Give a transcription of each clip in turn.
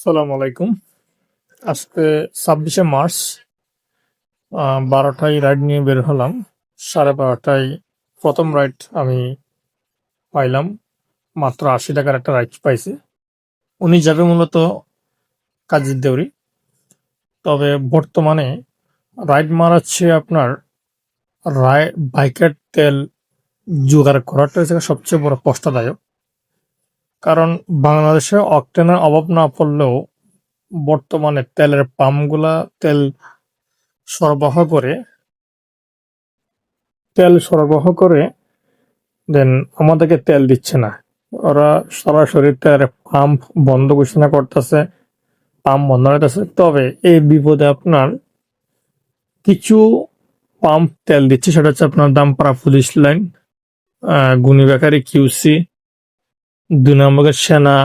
সালাম আলাইকুম। আজকে 26শে মার্চ 12টায় রাইড নিয়ে বের হলাম। 12:30টায় প্রথম রাইড আমি পাইলাম। মাত্র 80 টাকার একটা রাইড পাইছি। উনি যাবে মূলত কাজীর দেউরি। তবে বর্তমানে রাইড মারাচ্ছে আপনার বাইকের তেল জোগাড় করাটা হচ্ছে সবচেয়ে বড় কষ্টদায়ক। কারণ বাংলাদেশে অকটেনের অভাব না পড়লেও বর্তমানে তেলের পাম্পগুলা সরবরাহ করে তেল সরবরাহ করে, দেন আমাদেরকে তেল দিচ্ছে না। ওরা সরাসরি তেলের পাম্প বন্ধ ঘোষণা করতেছে, পাম্প বন্ধ হইতেছে। তবে এই বিপদে আপনার কিছু পাম্প তেল দিচ্ছে, সেটা হচ্ছে আপনার Dampara police line, Guni bakery QC, 2 নম্বরের সেনা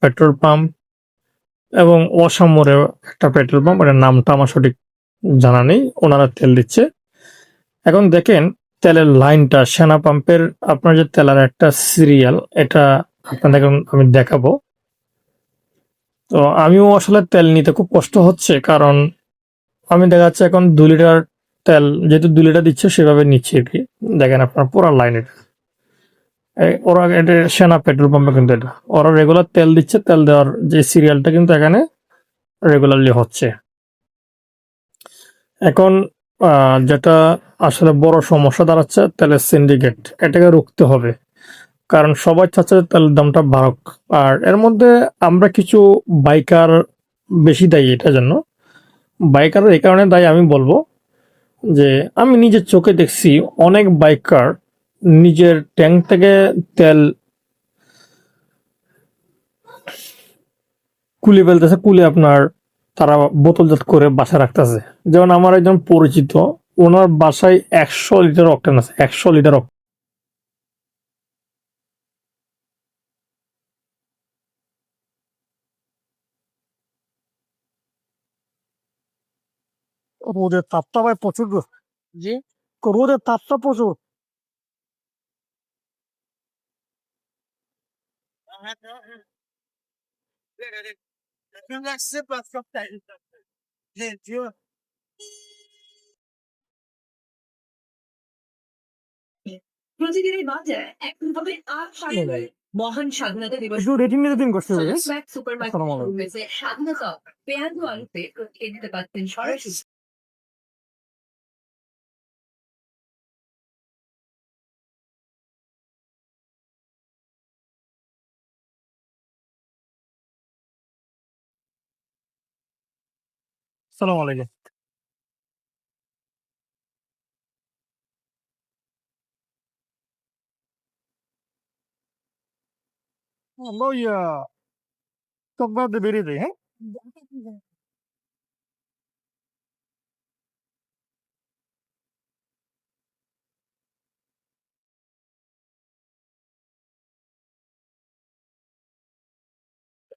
পেট্রোল পাম্প এবং অসামরে একটা পেট্রোল পাম্প, এটার নামটা আমার সঠিক জানা নেই, ওনারা তেল দিচ্ছে। এখন দেখেন তেলের লাইনটা, সেনা পাম্পের আপনার যে তেলের একটা সিরিয়াল, এটা আপনাদের এখন আমি দেখাবো। তো আমিও আসলে তেল নিতে খুব কষ্ট হচ্ছে, কারণ আমি দেখা যাচ্ছে এখন 2 লিটার তেল, যেহেতু 2 লিটার দিচ্ছে সেভাবে নিচ্ছি আর কি। দেখেন আপনার পুরা লাইন এটা। ওরা এটা সেনা পেট্রোল পাম্পে, কিন্তু এটা ওরা রেগুলার তেল দিচ্ছে, তেল দেওয়ার যে সিরিয়ালটা কিন্তু এখানে রেগুলারলি হচ্ছে। এখন যেটা আসলে বড় সমস্যা দাঁড়াচ্ছে, তেলের সিন্ডিকেট, এটাকে রুখতে হবে। কারণ সবাই চাচ্ছে যে তেলের দামটা বাড়ুক। আর এর মধ্যে আমরা কিছু বাইকার বেশি দায়ী এটার জন্য। বাইকার এই কারণে দায়ী আমি বলবো যে আমি নিজের চোখে দেখছি অনেক বাইকার নিজের ট্যাঙ্ক থেকে তেল কুলি ফেলতেছে, কুলি আপনার তারা বোতলজাত করে বাসায় রাখতেছে। যেমন আমার একজন পরিচিত, ওনার বাসায় 100 লিটার অক্টেন আছে, 100 লিটার। রোদের তাপটা ভাই প্রচুর। জি, রোদের তাপটা প্রচুর। প্রতিদিনের বাজার এখন হবে মহান স্বাধীনতা দিবস একটু রেটিং নিতে দিন করতে হবে। সুপারমার্কেট আসসালামু আলাইকুম। স্বাধীনতা পেঁয়াজু আলুতে খেয়ে দিতে পারতেন সরাসরি। আসসালামু আলাইকুম। আমরা ওই চকবাজার বেরিয়ে যাই, হ্যাঁ?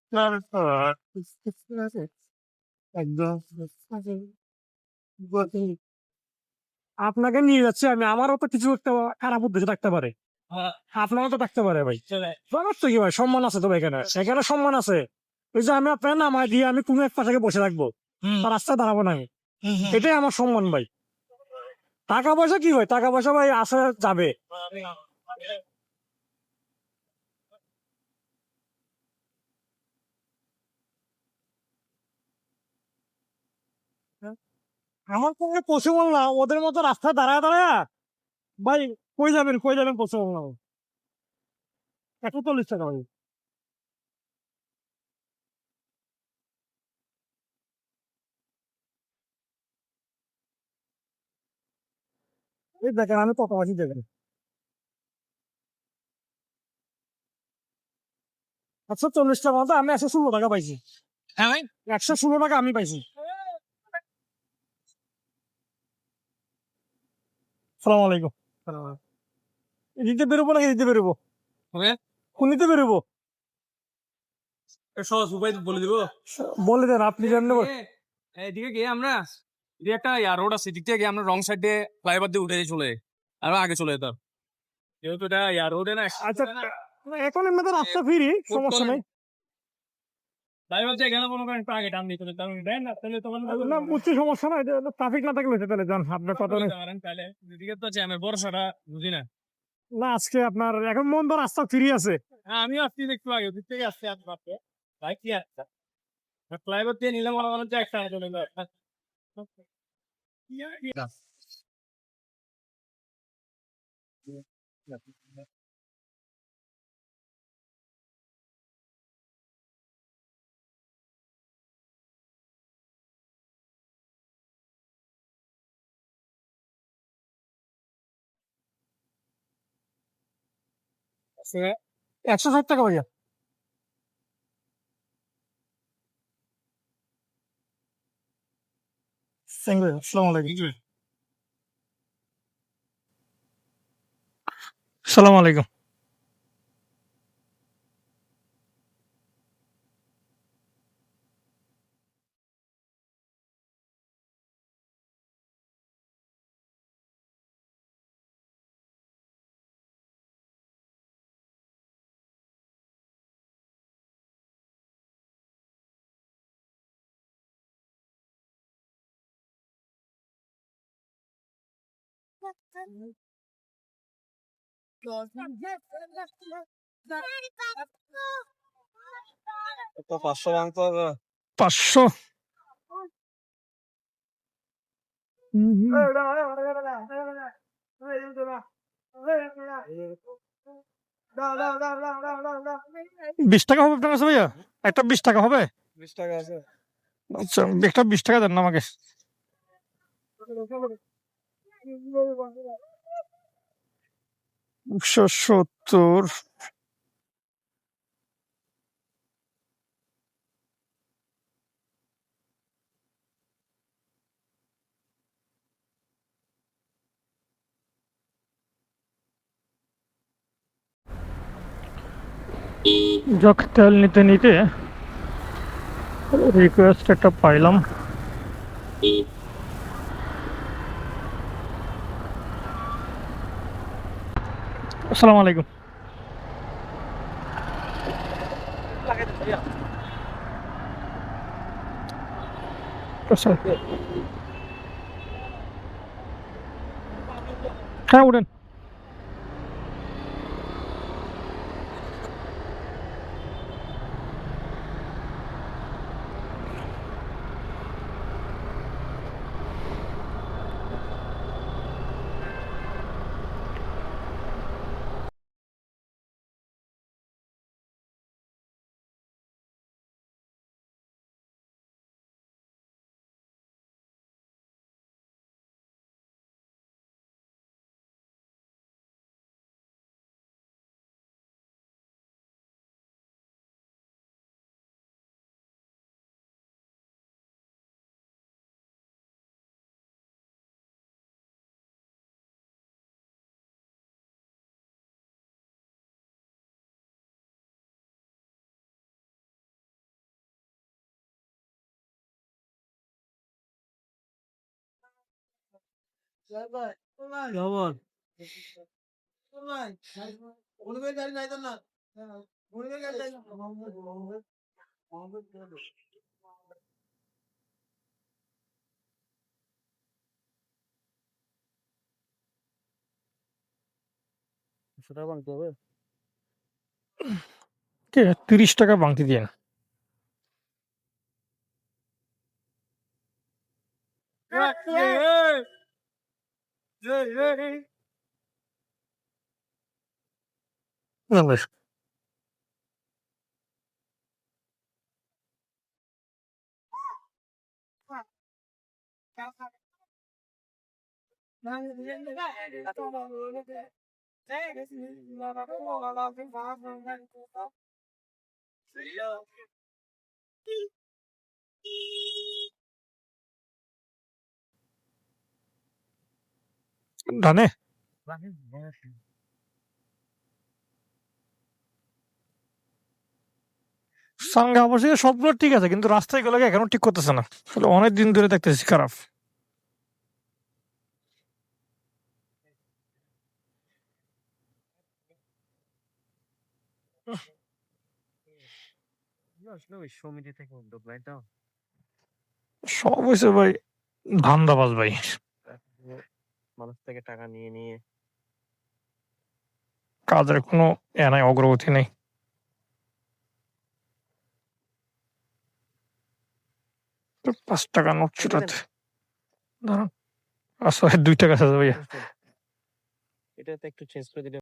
আপনার একদম আপনাকে নিয়ে যাচ্ছি আমি, আমারও তো কিছু একটা খারাপ উদ্দেশ্য থাকতে পারে, আপনারও তো থাকতে পারে ভাই। ব্যাপার তো কি ভাই, সম্মান আছে তো ভাই, এখানে এখানে সম্মান আছে। ওই যে আমি আপনার নামায় দিয়ে আমি কোনো এক পাশে বসে থাকবো, তার রাস্তায় দাঁড়াবো না আমি, এটাই আমার সম্মান ভাই। টাকা পয়সা কি ভাই, টাকা পয়সা ভাই আসে যাবে। আমার সঙ্গে পসিবল না ওদের মতো রাস্তায় দাঁড়ায় দাঁড়ায় ভাই। কই যাবেন পসিবল না। 140 টাকা ভাই। এই দেখেন আমি কত পাচ্ছি দেখেন। 140 টাকা মতো আমি 116 টাকা পাইছি। হ্যাঁ ভাই, 116 টাকা আমি পাইছি। সালাম আলাইকুম। দিতে বেরোবো নাকি দিতে বেরোবো? ওকে, কোন দিতে বেরোবো সহজ উপায় বলে দিব। বলে দেন আপনি জানেন। এদিকে গিয়ে আমরা এদিকে একটা রোড আছে, এদিক থেকে গিয়ে আমরা রং সাইড দিয়ে ফ্লাইওভার দিয়ে উঠে চলে যাই। আরো আগে চলে যেতাম, যেহেতু এটা রোডে না। আচ্ছা, এখন এমনি তো রাস্তা ফিরি, সমস্যা নাই। ফ্লাইওভার যে এখানে মনে করেন একটু আগে টান দিতে হবে, তাহলে দেন না তাহলে তোমার না বুঝছি, সমস্যা নাই, ট্রাফিক না থাকলে হয়েছে, তাহলে যান আপনার কথা নেই। তাহলে এদিকে তো জ্যামের বর্ষাটা বুঝি না। না আজকে আপনার এখন মন তো রাস্তা ফ্রি আছে। হ্যাঁ, আমিও আসছি একটু আগে, ওদিক থেকে আসছি আপনার ভাই কি আসছে ফ্লাইওভার দিয়ে নিলাম মনে করেন যে একটা চলে যাবে। আছে 160 টাকা ভাইয়া। থ্যাংক ইউ, আসসালামু আলাইকুম। আসসালামু আলাইকুম। তো 500 ভাঙতে হবে। 500। বিশ টাকা হবে আপনার কাছে ভাইয়া? একটা 20 টাকা হবে? 20 টাকা আছে। আচ্ছা, একটা 20 টাকা দেন না আমাকে। 170। যাক, তেল নিতে নিতে রিকোয়েস্ট একটা পাইলাম। আসসালামু আলাইকুম। আচ্ছা, হ্যাঁ উঠেন। সেটা ভাঙতে হবে। ঠিক আছে, 30 টাকা বাংতি দিয়ে। ডানে সাঙ্গা অবশ্যই সবগুলো ঠিক আছে, কিন্তু রাস্তায় গুলোকে এখনো ঠিক করতেছে না। আসলে অনেক দিন ধরে দেখতেছি খারাপ। আসলে ওই সমিতি থেকে উদ্যোগ নাই তো সব হয়েছে ভাই ধান্দাবাজ ভাই। মানুষ থেকে টাকা নিয়ে নিয়ে কাজের কোনো নাই, অগ্রগতি নেই। তো 5 টাকা নোট ছুটাতে দাঁড়ান। আচ্ছা 2 টাকা আছে ভাইয়া। এটাতে একটু চেঞ্জ করে দিলে